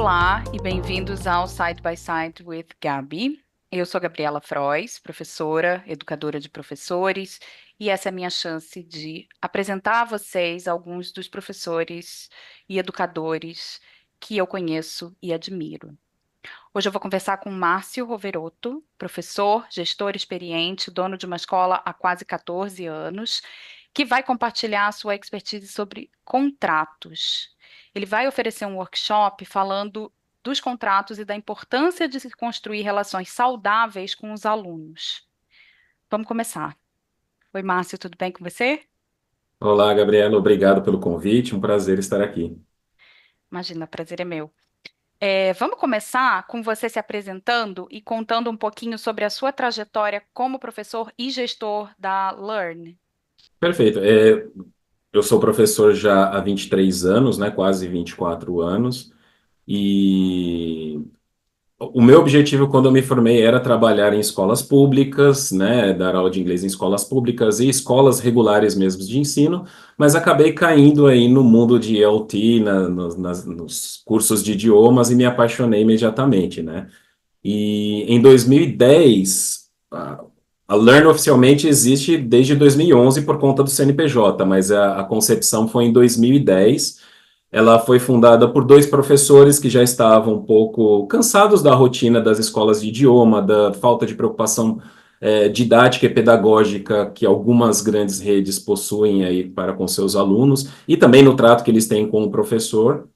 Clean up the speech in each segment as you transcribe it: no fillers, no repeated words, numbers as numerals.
Olá e bem-vindos ao Side by Side with Gabi. Eu sou Gabriela Frois, professora, educadora de professores, e essa é a minha chance de apresentar a vocês alguns dos professores e educadores que eu conheço e admiro. Hoje eu vou conversar com Márcio Roveroto, professor, gestor experiente, dono de uma escola há quase 14 anos, que vai compartilhar a sua expertise sobre contratos. Ele vai oferecer um workshop falando dos contratos e da importância de se construir relações saudáveis com os alunos. Vamos começar. Oi, Márcio, tudo bem com você? Olá, Gabriela, obrigado pelo convite, um prazer estar aqui. Imagina, prazer é meu. Vamos começar com você se apresentando e contando um pouquinho sobre a sua trajetória como professor e gestor da Learn. Perfeito. Eu sou professor já há 23 anos, né, quase 24 anos, e o meu objetivo quando eu me formei era trabalhar em escolas públicas, né, dar aula de inglês em escolas públicas e escolas regulares mesmo de ensino, mas acabei caindo aí no mundo de ELT, nos cursos de idiomas e me apaixonei imediatamente, né? E em 2010, a Learn oficialmente existe desde 2011 por conta do CNPJ, mas a concepção foi em 2010. Ela foi fundada por dois professores que já estavam um pouco cansados da rotina das escolas de idioma, da falta de preocupação didática e pedagógica que algumas grandes redes possuem aí para com seus alunos, e também no trato que eles têm com o professor.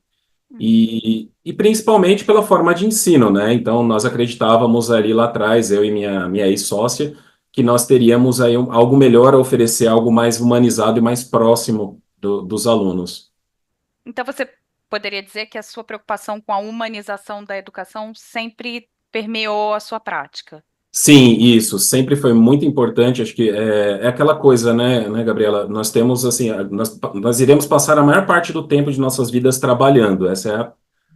E principalmente pela forma de ensino, né? Então, nós acreditávamos ali lá atrás, eu e minha ex-sócia, que nós teríamos aí algo melhor a oferecer, algo mais humanizado e mais próximo dos alunos. Então, você poderia dizer que a sua preocupação com a humanização da educação sempre permeou a sua prática. Sim, isso sempre foi muito importante. Acho que é aquela coisa, né, Gabriela? Nós temos assim, nós iremos passar a maior parte do tempo de nossas vidas trabalhando. Essa é a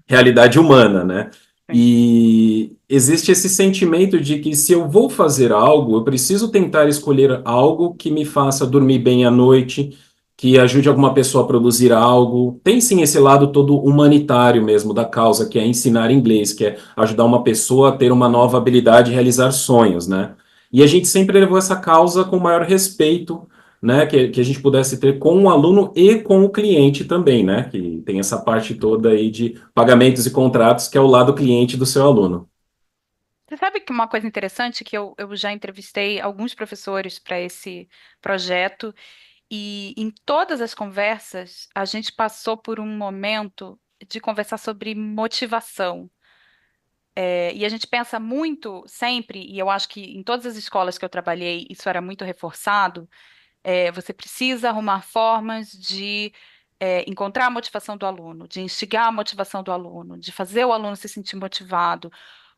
realidade humana, né? Sim. E existe esse sentimento de que se eu vou fazer algo, eu preciso tentar escolher algo que me faça dormir bem à noite, que ajude alguma pessoa a produzir algo. Tem sim esse lado todo humanitário mesmo da causa, que é ensinar inglês, que é ajudar uma pessoa a ter uma nova habilidade e realizar sonhos, né? E a gente sempre levou essa causa com o maior respeito, né, que a gente pudesse ter com o aluno e com o cliente também, né, que tem essa parte toda aí de pagamentos e contratos, que é o lado cliente do seu aluno. Você sabe que uma coisa interessante que eu já entrevistei alguns professores para esse projeto e em todas as conversas a gente passou por um momento de conversar sobre motivação. E a gente pensa muito sempre, e eu acho que em todas as escolas que eu trabalhei isso era muito reforçado. Você precisa arrumar formas de encontrar a motivação do aluno, de instigar a motivação do aluno, de fazer o aluno se sentir motivado,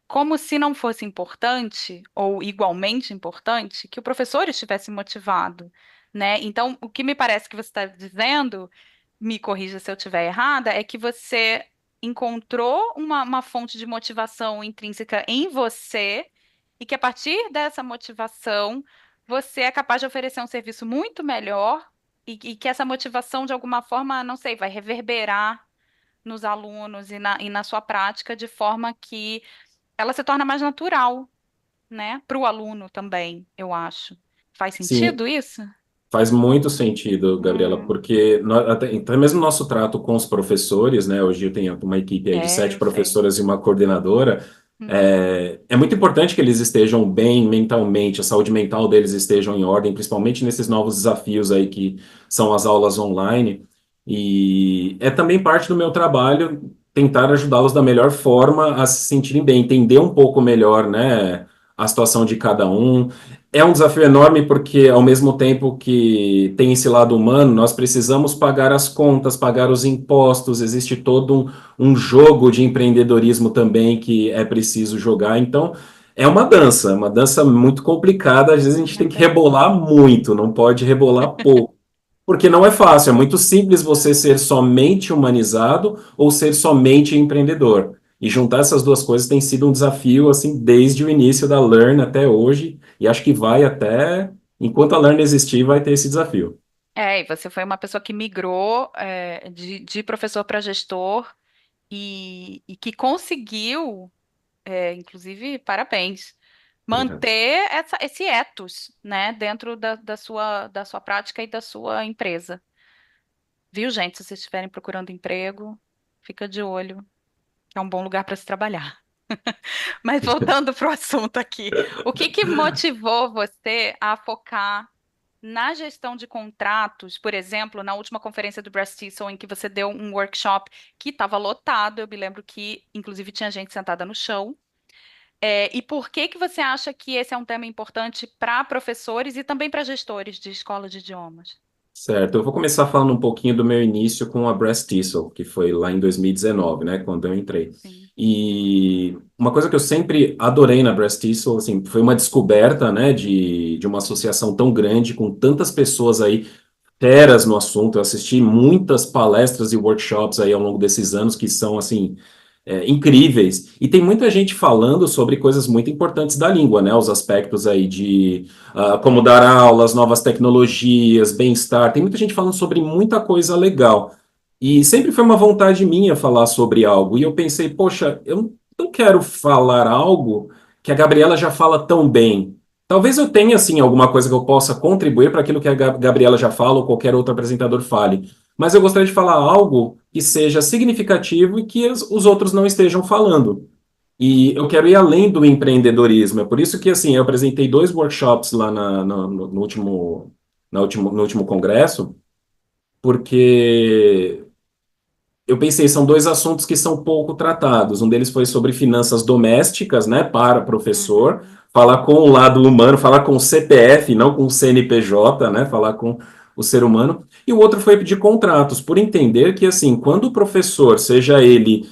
como se não fosse importante, ou igualmente importante, que o professor estivesse motivado, né? Então, o que me parece que você está dizendo, me corrija se eu estiver errada, é que você encontrou uma fonte de motivação intrínseca em você e que a partir dessa motivação você é capaz de oferecer um serviço muito melhor e que essa motivação, de alguma forma, não sei, vai reverberar nos alunos e na sua prática de forma que ela se torna mais natural, né? Para o aluno também, eu acho. Faz Sim, sentido isso? faz muito sentido, Gabriela, Hum, porque até mesmo nosso trato com os professores, né? Hoje eu tenho uma equipe aí de sete eu sei. professoras e uma coordenadora. Uhum, É muito importante que eles estejam bem mentalmente, a saúde mental deles estejam em ordem, principalmente nesses novos desafios aí que são as aulas online. E é também parte do meu trabalho tentar ajudá-los da melhor forma a se sentirem bem, entender um pouco melhor, né? A situação de cada um. É um desafio enorme porque, ao mesmo tempo que tem esse lado humano, nós precisamos pagar as contas, pagar os impostos, existe todo um jogo de empreendedorismo também que é preciso jogar. Então, é uma dança muito complicada. Às vezes a gente meu tem que Deus. rebolar muito, não pode rebolar pouco. Porque não é fácil, é muito simples você ser somente humanizado ou ser somente empreendedor. E juntar essas duas coisas tem sido um desafio, assim, desde o início da Learn até hoje, e acho que vai até, enquanto a Learn existir, vai ter esse desafio. E você foi uma pessoa que migrou, de professor para gestor, e que conseguiu, inclusive, parabéns, Obrigado. manter esse ethos, né, dentro da sua prática e da sua empresa. Viu, gente? Se vocês estiverem procurando emprego, fica de olho, que é um bom lugar para se trabalhar. Mas voltando para o assunto aqui, o que que motivou você a focar na gestão de contratos, por exemplo, na última conferência do Brastisol, em que você deu um workshop que estava lotado, eu me lembro que, inclusive, tinha gente sentada no chão. E por que que você acha que esse é um tema importante para professores e também para gestores de escola de idiomas? Certo, eu vou começar falando um pouquinho do meu início com a Brass Thistle, que foi lá em 2019, né, quando eu entrei. Sim. E uma coisa que eu sempre adorei na Brass Thistle, assim, foi uma descoberta, né, de uma associação tão grande, com tantas pessoas aí feras no assunto. Eu assisti muitas palestras e workshops aí ao longo desses anos que são, assim, incríveis. E tem muita gente falando sobre coisas muito importantes da língua, né? Os aspectos aí de como dar aulas, novas tecnologias, bem-estar. Tem muita gente falando sobre muita coisa legal. E sempre foi uma vontade minha falar sobre algo. E eu pensei, poxa, eu não quero falar algo que a Gabriela já fala tão bem. Talvez eu tenha, assim, alguma coisa que eu possa contribuir para aquilo que a Gabriela já fala ou qualquer outro apresentador fale. Mas eu gostaria de falar algo que seja significativo e que os outros não estejam falando. E eu quero ir além do empreendedorismo. É por isso que, assim, eu apresentei dois workshops lá no último congresso, porque eu pensei, são dois assuntos que são pouco tratados. Um deles foi sobre finanças domésticas, né, para professor, Uhum. falar com o lado humano, falar com o CPF, não com o CNPJ, né, falar com o ser humano. E o outro foi de contratos, por entender que, assim, quando o professor, seja ele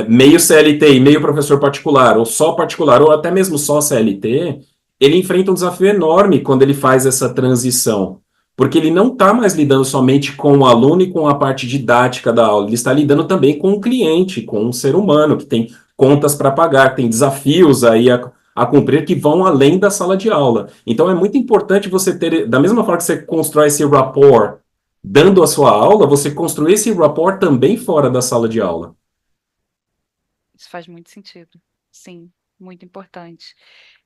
meio CLT e meio professor particular, ou só particular, ou até mesmo só CLT, ele enfrenta um desafio enorme quando ele faz essa transição porque ele não está mais lidando somente com o aluno e com a parte didática da aula, ele está lidando também com o cliente, com um ser humano que tem contas para pagar, que tem desafios aí a cumprir que vão além da sala de aula. Então é muito importante você ter, da mesma forma que você constrói esse rapport dando a sua aula, você construir esse rapport também fora da sala de aula. Isso faz muito sentido. Sim, muito importante.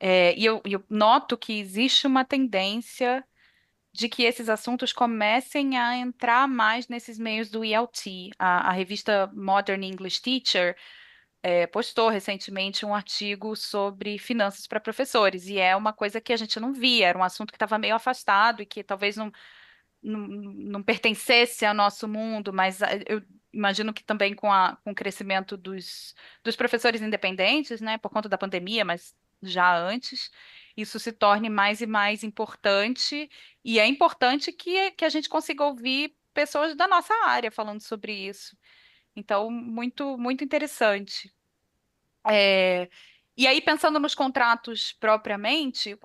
E eu noto que existe uma tendência de que esses assuntos comecem a entrar mais nesses meios do ELT. A revista Modern English Teacher postou recentemente um artigo sobre finanças para professores, e é uma coisa que a gente não via, era um assunto que estava meio afastado e que talvez não pertencesse ao nosso mundo, mas eu imagino que também com o crescimento dos professores independentes, né, por conta da pandemia, mas já antes, isso se torne mais e mais importante, e é importante que a gente consiga ouvir pessoas da nossa área falando sobre isso. Então, muito, muito interessante. É, e aí, pensando nos contratos propriamente,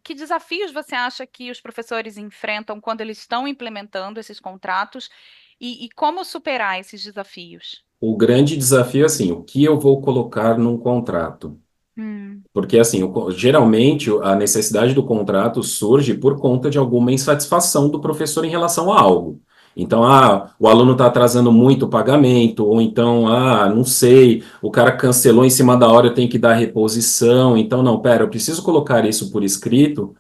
que desafios você acha que os professores enfrentam quando eles estão implementando esses contratos e como superar esses desafios? O grande desafio é assim, o que eu vou colocar num contrato? Hum, Porque, assim, geralmente a necessidade do contrato surge por conta de alguma insatisfação do professor em relação a algo. Então, o aluno está atrasando muito o pagamento, ou então, não sei, o cara cancelou em cima da hora, eu tenho que dar reposição. Então, não, pera, eu preciso colocar isso por escrito,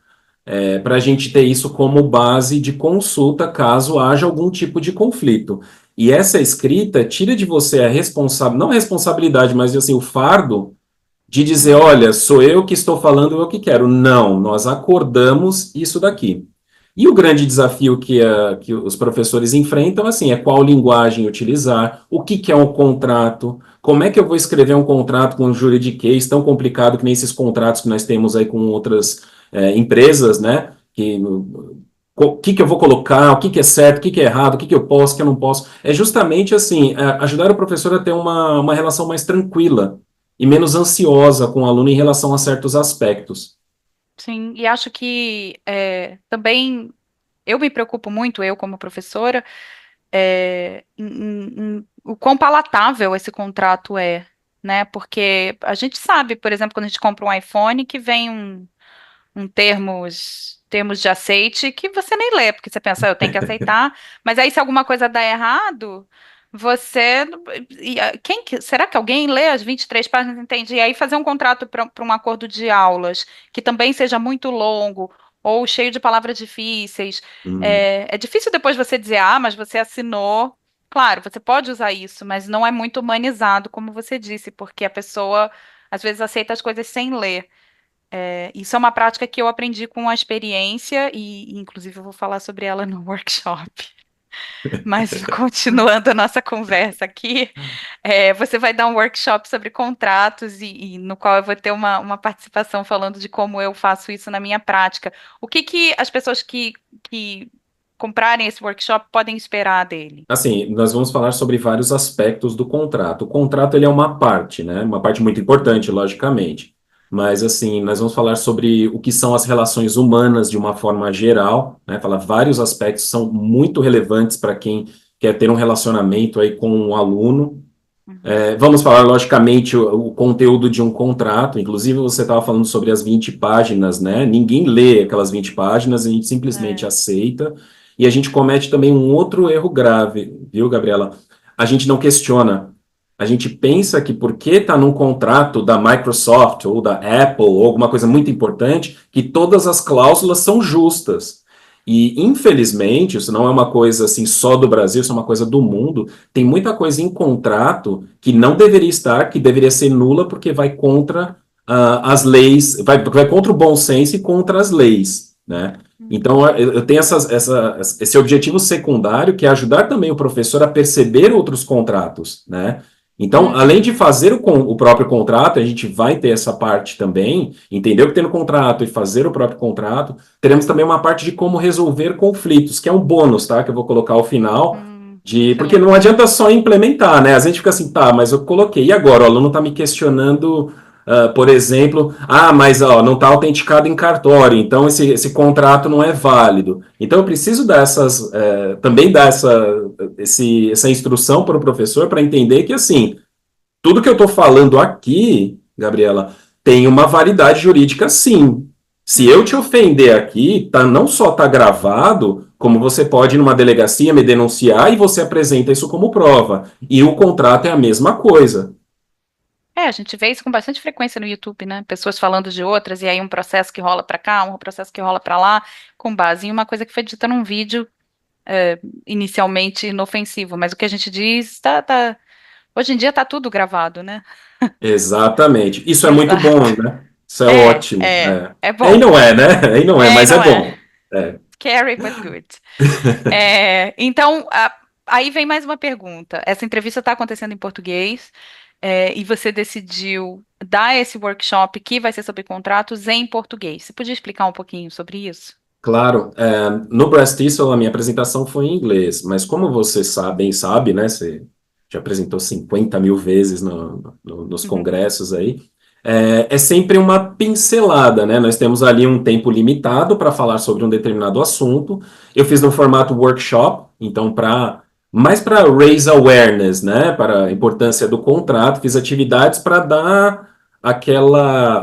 para a gente ter isso como base de consulta caso haja algum tipo de conflito. E essa escrita tira de você a responsabilidade, não a responsabilidade, mas assim, o fardo de dizer, uhum, olha, sou eu que estou falando, eu que quero. Não, nós acordamos isso daqui. E o grande desafio que os professores enfrentam, assim, é qual linguagem utilizar, o que é um contrato, como é que eu vou escrever um contrato com um juridiquês tão complicado que nem esses contratos que nós temos aí com outras empresas, né? O que eu vou colocar, o que é certo, o que é errado, o que eu posso, o que eu não posso. É justamente assim, ajudar o professor a ter uma relação mais tranquila e menos ansiosa com o aluno em relação a certos aspectos. sim, e acho que também eu me preocupo muito, eu como professora, em o quão palatável esse contrato é, né? Porque a gente sabe, por exemplo, quando a gente compra um iPhone, que vem termos de aceite que você nem lê, porque você pensa, eu tenho que aceitar, mas aí se alguma coisa dá errado, você. Será que alguém lê as 23 páginas, entende? E aí fazer um contrato para um acordo de aulas que também seja muito longo ou cheio de palavras difíceis. Hum. É difícil depois você dizer, ah, mas você assinou. Claro, você pode usar isso, mas não é muito humanizado, como você disse, porque a pessoa às vezes aceita as coisas sem ler. Isso é uma prática que eu aprendi com a experiência e, inclusive, eu vou falar sobre ela no workshop. Mas continuando a nossa conversa aqui, você vai dar um workshop sobre contratos e no qual eu vou ter uma participação falando de como eu faço isso na minha prática. O que que as pessoas que comprarem esse workshop podem esperar dele? Assim, nós vamos falar sobre vários aspectos do contrato. O contrato ele é uma parte, né? Uma parte muito importante, logicamente. Mas assim, nós vamos falar sobre o que são as relações humanas de uma forma geral, né? Falar vários aspectos que são muito relevantes para quem quer ter um relacionamento aí com um aluno. Uhum. Vamos falar, logicamente, o conteúdo de um contrato. Inclusive, você estava falando sobre as 20 páginas, né? Ninguém lê aquelas 20 páginas, a gente simplesmente É. aceita. E a gente comete também um outro erro grave, viu, Gabriela? A gente não questiona. A gente pensa que porque está num contrato da Microsoft ou da Apple ou alguma coisa muito importante, que todas as cláusulas são justas. E, infelizmente, isso não é uma coisa assim só do Brasil, isso é uma coisa do mundo. Tem muita coisa em contrato que não deveria estar, que deveria ser nula, porque vai contra as leis, vai contra o bom senso e contra as leis, né? Então, Uhum. eu tenho esse objetivo secundário, que é ajudar também o professor a perceber outros contratos, né? Então, além Uhum. de fazer o próprio contrato, a gente vai ter essa parte também, entender o que tem no contrato e fazer o próprio contrato. Teremos também uma parte de como resolver conflitos, que é um bônus, tá? Que eu vou colocar ao final, porque não Excelente. adianta só implementar, né? A gente fica assim, tá, mas eu coloquei, e agora? O aluno está me questionando, por exemplo, mas ó, não está autenticado em cartório, então esse contrato não é válido. Então eu preciso dar também dar essa instrução para o professor para entender que assim, tudo que eu estou falando aqui, Gabriela, tem uma validade jurídica sim. Se eu te Uhum. ofender aqui, não só está gravado, como você pode ir numa delegacia me denunciar e você apresenta isso como prova. E o contrato é a mesma coisa. A gente vê isso com bastante frequência no YouTube, né? Pessoas falando de outras, e aí um processo que rola pra cá, um processo que rola pra lá, com base em uma coisa que foi dita num vídeo inicialmente inofensivo. Mas o que a gente diz, hoje em dia tá tudo gravado, né? Exatamente. Isso é muito bom, Exato. né? Isso é ótimo. É E bom. não é, né? E não é, É e mas é não é. bom. É. Scary, but good. Então, aí vem mais uma pergunta. Essa entrevista está acontecendo em português, e você decidiu dar esse workshop que vai ser sobre contratos em português. Você podia explicar um pouquinho sobre isso? Claro, no Breast Thistle a minha apresentação foi em inglês, mas como você bem sabe, né, você já apresentou 50 mil vezes nos congressos aí, é sempre uma pincelada, né? Nós temos ali um tempo limitado para falar sobre um determinado assunto. Eu fiz no formato workshop, então mais para raise awareness, né, para a importância do contrato, fiz atividades para dar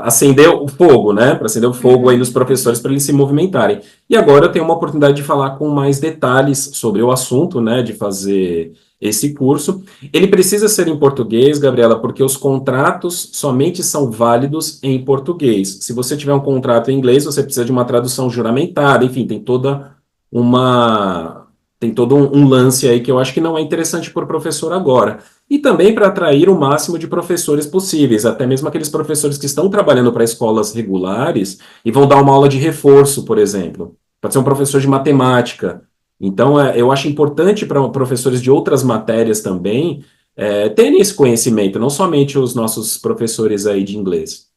acender o fogo, né, para acender o fogo aí nos Uhum, professores uhum, para eles se movimentarem. E agora eu tenho uma oportunidade de falar com mais detalhes sobre o assunto, né, de fazer esse curso. Ele precisa ser em português, Gabriela, porque os contratos somente são válidos em português. Se você tiver um contrato em inglês, você precisa de uma tradução juramentada, enfim, uma tem todo um lance aí que eu acho que não é interessante para o professor agora. E também para atrair o máximo de professores possíveis, até mesmo aqueles professores que estão trabalhando para escolas regulares e vão dar uma aula de reforço, por exemplo. Pode ser um professor de matemática. Então, eu acho importante para professores de outras matérias também terem esse conhecimento, não somente os nossos professores aí de inglês.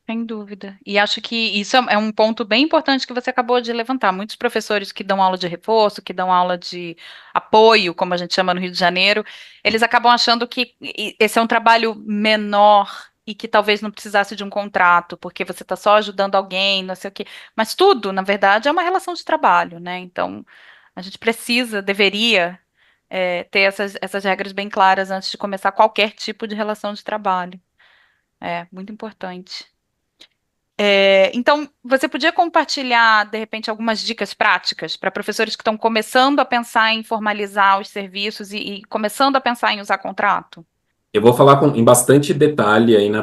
sem dúvida. E acho que isso é um ponto bem importante que você acabou de levantar. Muitos professores que dão aula de reforço, que dão aula de apoio, como a gente chama no Rio de Janeiro, eles acabam achando que esse é um trabalho menor e que talvez não precisasse de um contrato, porque você está só ajudando alguém, não sei o quê. Mas tudo, na verdade, é uma relação de trabalho, né? Então, a gente deveria, ter essas regras bem claras antes de começar qualquer tipo de relação de trabalho. É muito importante. Então, você podia compartilhar, de repente, algumas dicas práticas para professores que estão começando a pensar em formalizar os serviços e começando a pensar em usar contrato? Eu vou falar em bastante detalhe aí na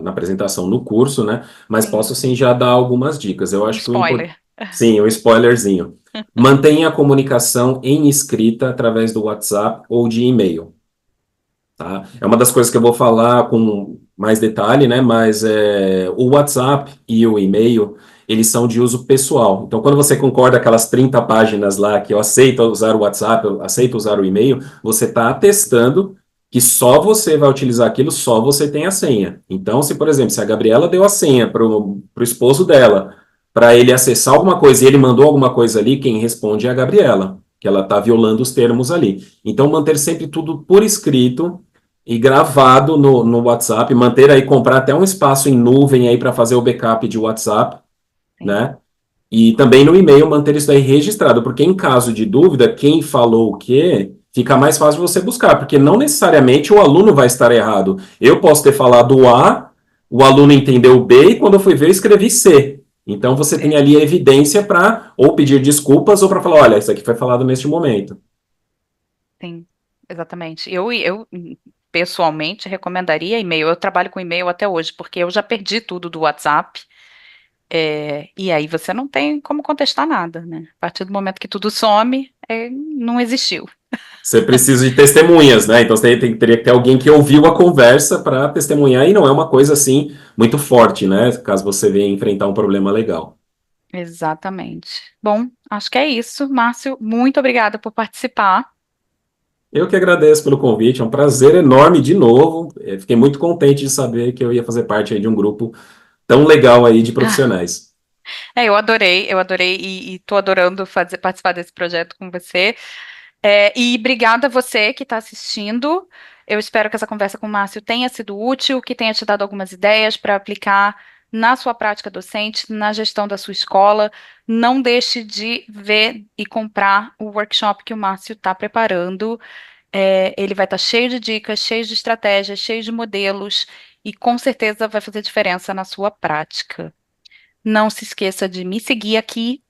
apresentação no curso, né? Mas Sim, posso sim já dar algumas dicas. Eu um acho que spoiler. sim, o spoilerzinho. Mantenha a comunicação em escrita através do WhatsApp ou de e-mail. Tá? É uma das coisas que eu vou falar com mais detalhe, né? Mas o WhatsApp e o e-mail, eles são de uso pessoal. Então, quando você concorda aquelas 30 páginas lá que eu aceito usar o WhatsApp, eu aceito usar o e-mail, você está atestando que só você vai utilizar aquilo, só você tem a senha. Então, se, por exemplo, se a Gabriela deu a senha para o esposo dela, para ele acessar alguma coisa e ele mandou alguma coisa ali, quem responde é a Gabriela, que ela está violando os termos ali. Então, manter sempre tudo por escrito e gravado no WhatsApp, manter aí, comprar até um espaço em nuvem aí para fazer o backup de WhatsApp, Sim, né? E também no e-mail manter isso aí registrado, porque em caso de dúvida, quem falou o quê, fica mais fácil você buscar, porque não necessariamente o aluno vai estar errado. Eu posso ter falado A, o aluno entendeu B, e quando eu fui ver, eu escrevi C. Então você tem é, ali a evidência para ou pedir desculpas ou para falar, olha, isso aqui foi falado neste momento. sim, exatamente. Eu pessoalmente recomendaria e-mail. Eu trabalho com e-mail até hoje, porque eu já perdi tudo do WhatsApp. E aí você não tem como contestar nada, né? A partir do momento que tudo some, não existiu. Você precisa de testemunhas, né? Então você teria que ter alguém que ouviu a conversa para testemunhar, e não é uma coisa assim muito forte, né? Caso você venha enfrentar um problema legal. Exatamente. Bom, acho que é isso. Márcio, muito obrigada por participar. Eu que agradeço pelo convite, é um prazer enorme de novo. Fiquei muito contente de saber que eu ia fazer parte aí de um grupo tão legal aí de profissionais. Eu adorei e tô adorando participar desse projeto com você. E obrigada a você que está assistindo. Eu espero que essa conversa com o Márcio tenha sido útil, que tenha te dado algumas ideias para aplicar na sua prática docente, na gestão da sua escola. Não deixe de ver e comprar o workshop que o Márcio está preparando. Ele vai estar cheio de dicas, cheio de estratégias, cheio de modelos e com certeza vai fazer diferença na sua prática. Não se esqueça de me seguir aqui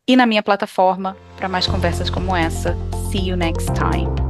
e na minha plataforma para mais conversas como essa. See you next time.